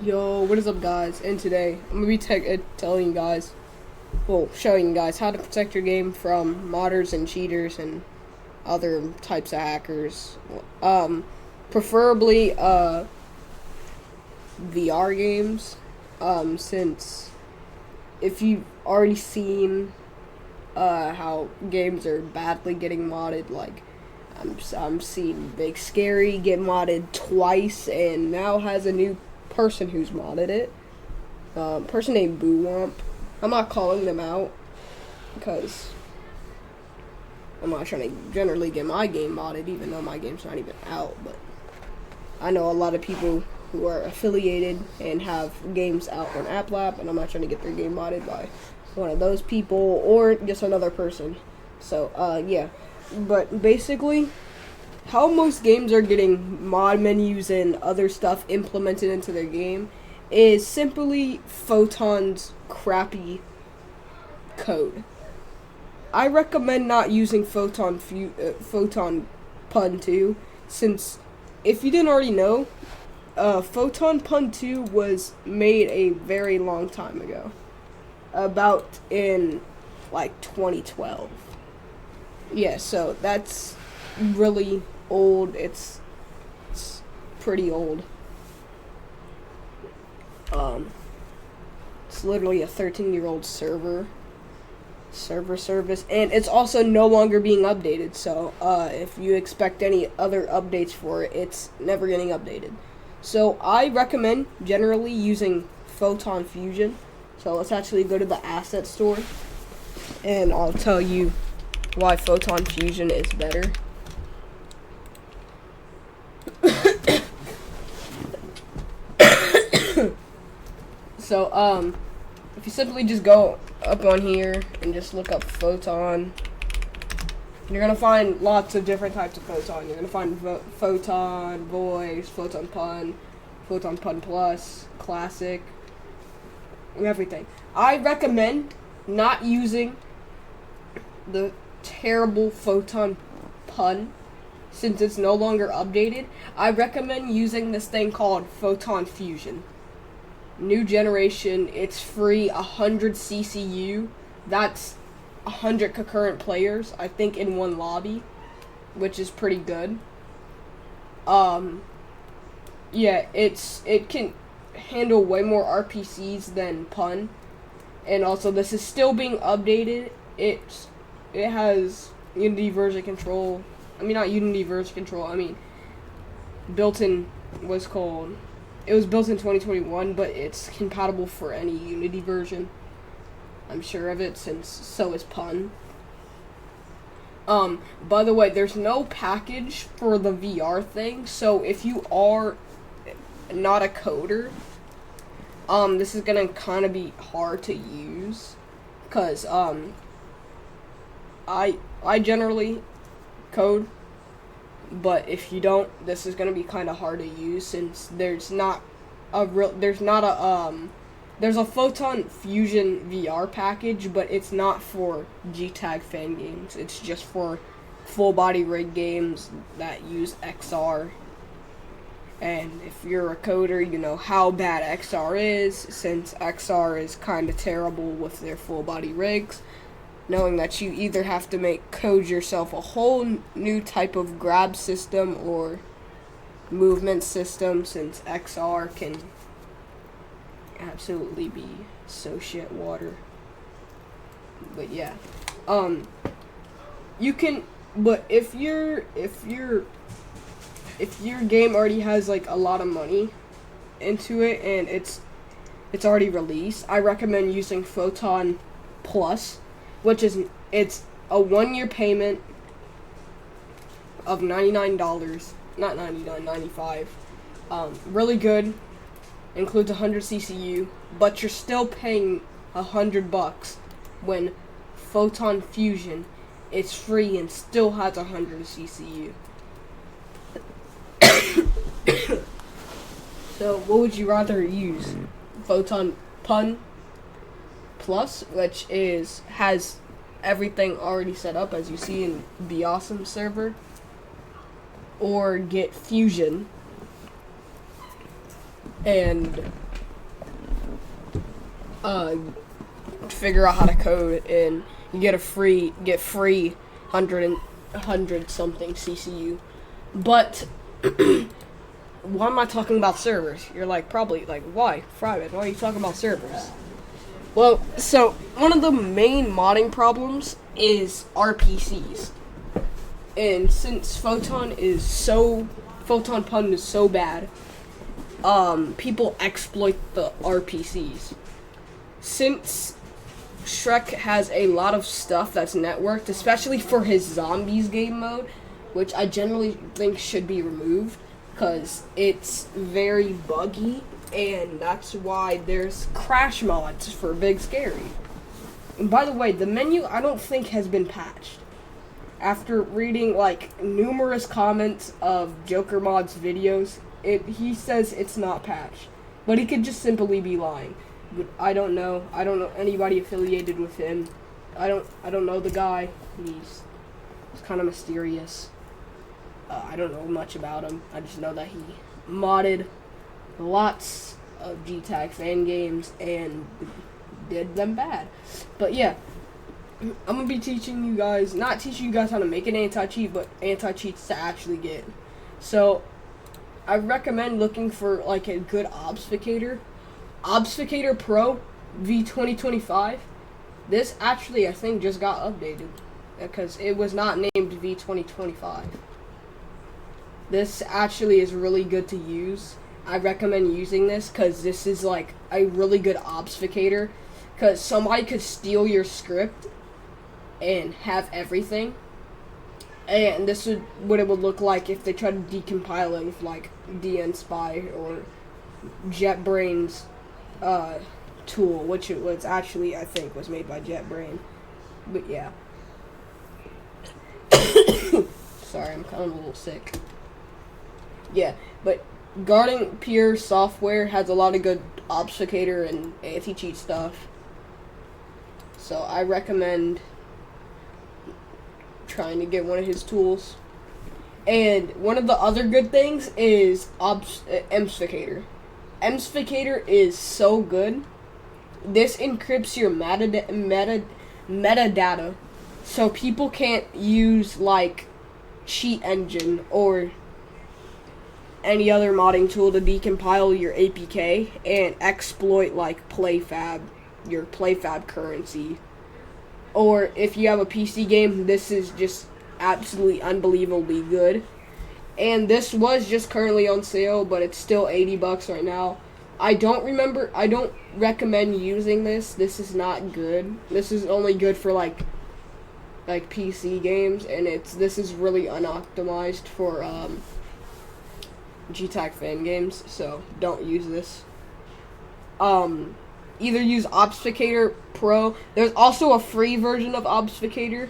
Yo, what is up, guys? And today I'm gonna be telling you guys, showing you guys how to protect your game from modders and cheaters and other types of hackers. Preferably VR games. Since if you've already seen how games are badly getting modded, like I'm seeing Big Scary get modded twice, and now has a new person who's modded it. Person named Boo Womp. I'm not calling them out because I'm not trying to generally get my game modded, even though my game's not even out. But I know a lot of people who are affiliated and have games out on AppLab, and I'm not trying to get their game modded by one of those people or just another person. So, yeah. But basically, how most games are getting mod menus and other stuff implemented into their game is simply Photon's crappy code. I recommend not using Pt.2, since if you didn't already know, Pt.2 was made a very long time ago, about in like 2012. Yeah, so that's really old. It's pretty old. It's literally a 13-year-old server service, and it's also no longer being updated. So if you expect any other updates for it, it's never getting updated. So I recommend generally using Photon Fusion. So let's actually go to the asset store, and I'll tell you why Photon Fusion is better. So, if you simply just go up on here and just look up Photon, you're gonna find lots of different types of Photon. You're gonna find Photon Voice, Photon Pun Plus, Classic, and everything. I recommend not using the terrible Photon Pun, since it's no longer updated. I recommend using this thing called Photon Fusion. New generation, it's free, 100 CCU. That's 100 concurrent players, I think, in one lobby, which is pretty good. Yeah, it can handle way more RPCs than Pun, and also this is still being updated. It has Unity version control. I mean, not Unity version control. I mean, built-in was called. It was built in 2021, but it's compatible for any Unity version. I'm sure of it, since so is Pun. By the way, there's no package for the VR thing, so if you are not a coder, this is gonna kind of be hard to use, cause I generally code, but if you don't, this is gonna be kind of hard to use, since there's a Photon Fusion VR package, but it's not for G-Tag fan games. It's just for full body rig games that use XR. And if you're a coder, you know how bad XR is, since XR is kind of terrible with their full body rigs. Knowing that you either have to code yourself a whole new type of grab system or movement system, since XR can absolutely be so shit water. But yeah, you can. But if your game already has like a lot of money into it and it's already released, I recommend using Photon Plus, which is it's a 1-year payment of $99, not $99, $95. Really good. Includes 100 CCU, but you're still paying $100 when Photon Fusion is free and still has 100 CCU. So, what would you rather use? Photon Pun Plus, which has everything already set up, as you see in the Awesome server, or get Fusion, and figure out how to code, and you get free 100 something CCU. But why am I talking about servers? You're like, probably like, why, Fryman? Why are you talking about servers? Well, so one of the main modding problems is RPCs, and since Photon Pun is so bad, people exploit the RPCs. Since Shrek has a lot of stuff that's networked, especially for his zombies game mode, which I generally think should be removed because it's very buggy, and that's why there's crash mods for Big Scary. And by the way, the menu I don't think has been patched. After reading like numerous comments of Joker Mod's videos, he says it's not patched, but he could just simply be lying. But I don't know anybody affiliated with him. I don't know the guy. He's kind of mysterious. I don't know much about him. I just know that he modded lots of GTAG fan games and did them bad. But yeah, I'm gonna be not teaching you guys how to make an anti-cheat, but anti-cheats to actually get. So I recommend looking for like a good obfuscator. Obfuscator Pro V2025. This actually I think just got updated because it was not named V2025. This actually is really good to use. I recommend using this because this is like a really good obfuscator, because somebody could steal your script and have everything. And this is what it would look like if they tried to decompile it with like DNSpy or JetBrains tool, which it was actually, I think, was made by JetBrain. But yeah. Sorry, I'm kind of a little sick. Yeah, but Guarding Pure software has a lot of good obfuscator and anti-cheat stuff. So I recommend trying to get one of his tools. And one of the other good things is Obfuscator. Obfuscator is so good. This encrypts your metadata, so people can't use like Cheat Engine or any other modding tool to decompile your APK and exploit like your PlayFab currency. Or if you have a PC game, this is just absolutely unbelievably good. And this was just currently on sale, but it's still $80 right now. I don't recommend using this. This is not good. This is only good for like PC games, and this is really unoptimized for GTAG fan games, so don't use this. Either use Obfuscator Pro. There's also a free version of Obfuscator,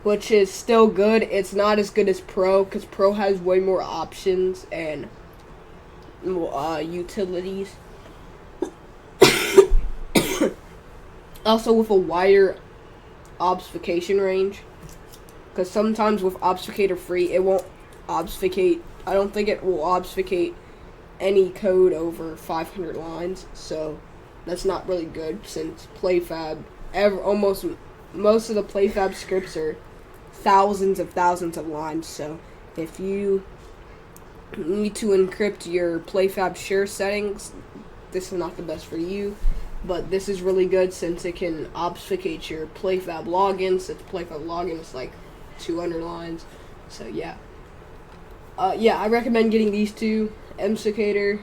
which is still good. It's not as good as Pro, because Pro has way more options and utilities. Also with a wider obfuscation range, because sometimes with Obfuscator free, it won't obfuscate. I don't think it will obfuscate any code over 500 lines, so that's not really good, since PlayFab, most of the PlayFab scripts are thousands of lines. So if you need to encrypt your PlayFab share settings, this is not the best for you. But this is really good since it can obfuscate your PlayFab login. Since PlayFab login is like 200 lines. So yeah. I recommend getting these two. Obfuscator,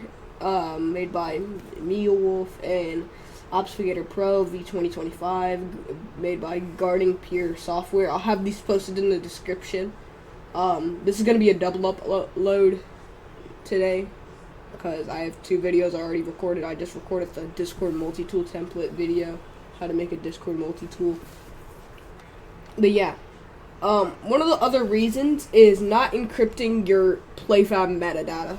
made by Meowolf, and Obfuscator Pro V2025, made by Guarding Pure Software. I'll have these posted in the description. This is going to be a double upload today, because I have 2 videos already recorded. I just recorded the Discord multi-tool template video, how to make a Discord multi-tool. But yeah, one of the other reasons is not encrypting your PlayFab metadata.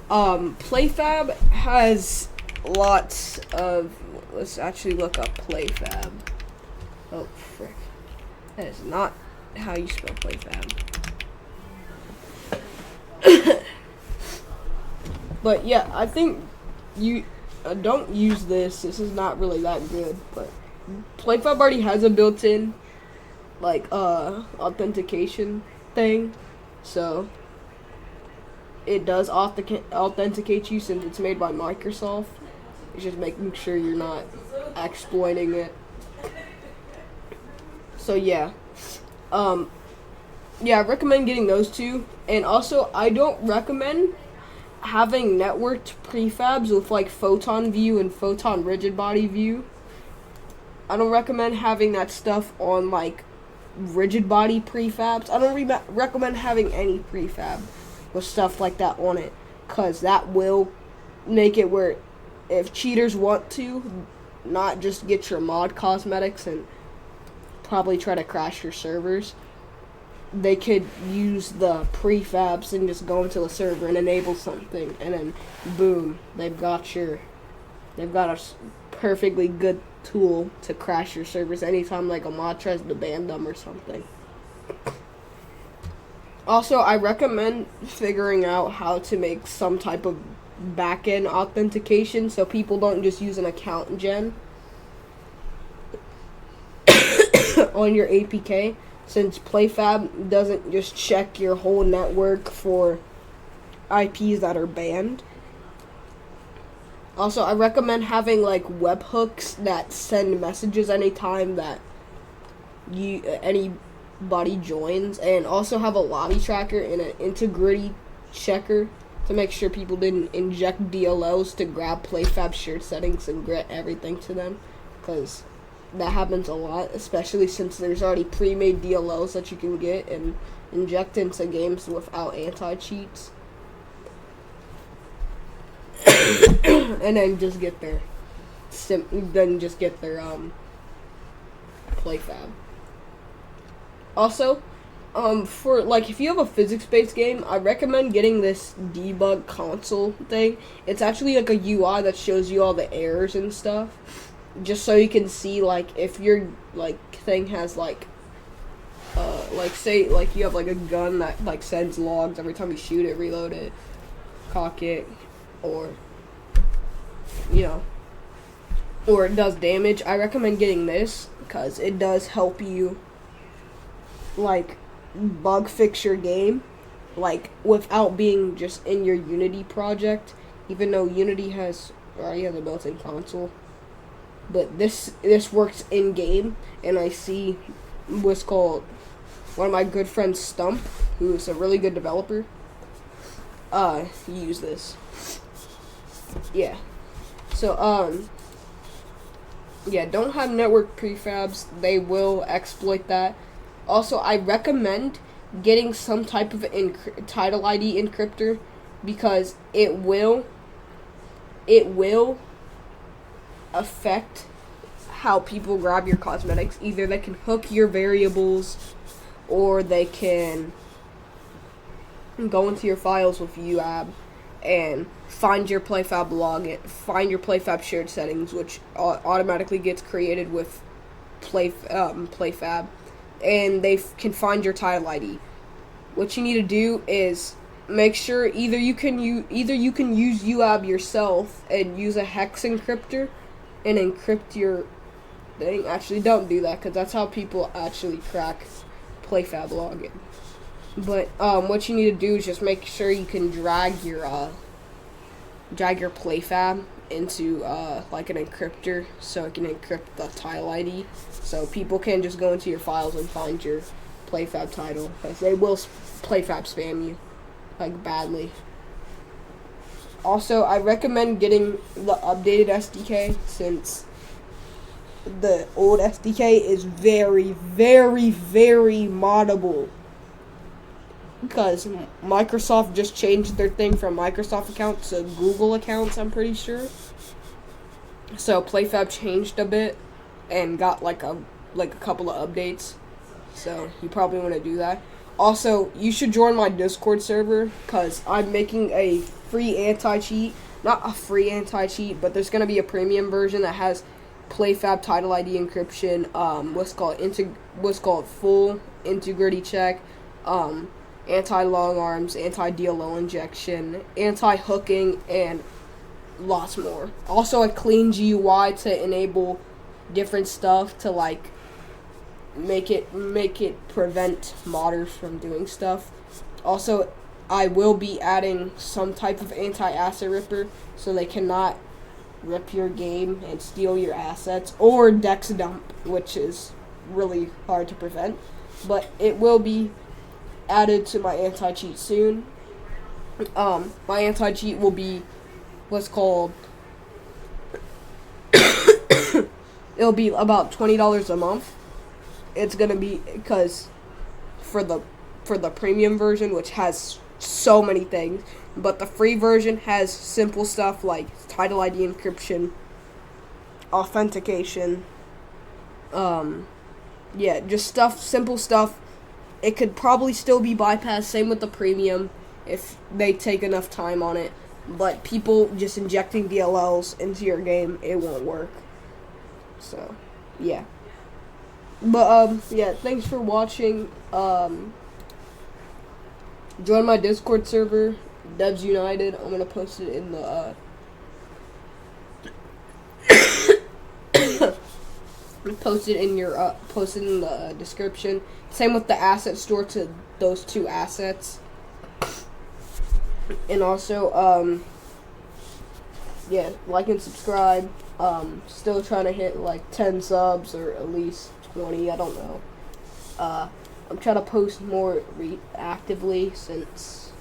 PlayFab has lots of, let's actually look up PlayFab. Oh, frick. That is not how you spell PlayFab. But yeah, I think don't use this. This is not really that good, but PlayFab already has a built-in like authentication thing, so it does authenticate you since it's made by Microsoft. It's just making sure you're not exploiting it. So yeah, yeah, I recommend getting those two, and also I don't recommend having networked prefabs with like photon view and photon rigid body view. I don't recommend having that stuff on like rigid body prefabs. I don't recommend having any prefab with stuff like that on it, because that will make it where if cheaters want to not just get your mod cosmetics and probably try to crash your servers, they could use the prefabs and just go into the server and enable something, and then boom, they've got a perfectly good tool to crash your servers anytime like a mod tries to ban them or something. Also, I recommend figuring out how to make some type of back-end authentication so people don't just use an account gen on your APK, since PlayFab doesn't just check your whole network for IPs that are banned. Also, I recommend having like webhooks that send messages anytime that anybody joins, and also have a lobby tracker and an integrity checker to make sure people didn't inject DLLs to grab PlayFab shared settings and get everything to them, because that happens a lot, especially since there's already pre-made DLLs that you can get and inject into games without anti-cheats. And then just get their PlayFab. Also, for like if you have a physics-based game, I recommend getting this debug console thing. It's actually like a UI that shows you all the errors and stuff, just so you can see like if your like thing has like say like you have like a gun that like sends logs every time you shoot it, reload it, cock it, or or it does damage. I recommend getting this because it does help you like bug fix your game like without being just in your Unity project, even though Unity already has a built-in console. But this works in game, and I see what's called one of my good friends, Stump, who's a really good developer, use this. Yeah. So yeah, don't have network prefabs. They will exploit that. Also, I recommend getting some type of title ID encryptor, because it will affect how people grab your cosmetics. Either they can hook your variables, or they can go into your files with UAB and find your PlayFab login, find your PlayFab shared settings, which automatically gets created with PlayFab, and they can find your title ID. What you need to do is make sure either you can use UAB yourself and use a hex encryptor and encrypt your thing. Actually, don't do that, because that's how people actually crack PlayFab login. But what you need to do is just make sure you can drag your PlayFab into like an encryptor, so it can encrypt the title ID, so people can just go into your files and find your PlayFab title, because they will PlayFab spam you like badly. Also, I recommend getting the updated SDK, since the old SDK is very, very, very moddable, because Microsoft just changed their thing from Microsoft accounts to Google accounts, I'm pretty sure. So PlayFab changed a bit and got like a couple of updates, so you probably want to do that. Also, you should join my Discord server, because I'm making a free anti-cheat. Not a free anti-cheat, but there's going to be a premium version that has PlayFab title ID encryption, what's called full integrity check, anti-long arms, anti-DLL injection, anti-hooking, and lots more. Also, a clean GUI to enable different stuff to like make it prevent modders from doing stuff. Also, I will be adding some type of anti-asset ripper so they cannot rip your game and steal your assets, or dex dump, which is really hard to prevent, but it will be added to my anti-cheat soon. My anti-cheat will be what's called it'll be about $20 a month. It's gonna be because for the premium version, which has so many things, but the free version has simple stuff like title ID encryption, authentication, just simple stuff. It could probably still be bypassed, same with the premium, if they take enough time on it. But people just injecting DLLs into your game, it won't work. So, yeah. But, thanks for watching. Join my Discord server, Devs United. I'm gonna post it in the, post it in the description. Same with the asset store to those 2 assets. And also, like and subscribe. Still trying to hit like 10 subs or at least 20. I don't know. I'm trying to post more actively since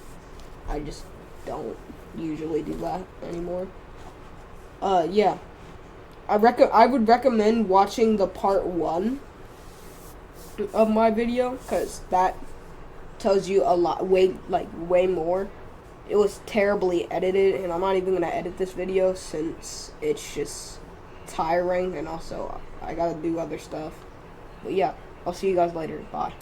I just don't usually do that anymore. I would recommend watching the part 1 of my video, because that tells you a lot, way more. It was terribly edited, and I'm not even gonna edit this video since it's just tiring, and also I gotta do other stuff. But yeah, I'll see you guys later. Bye.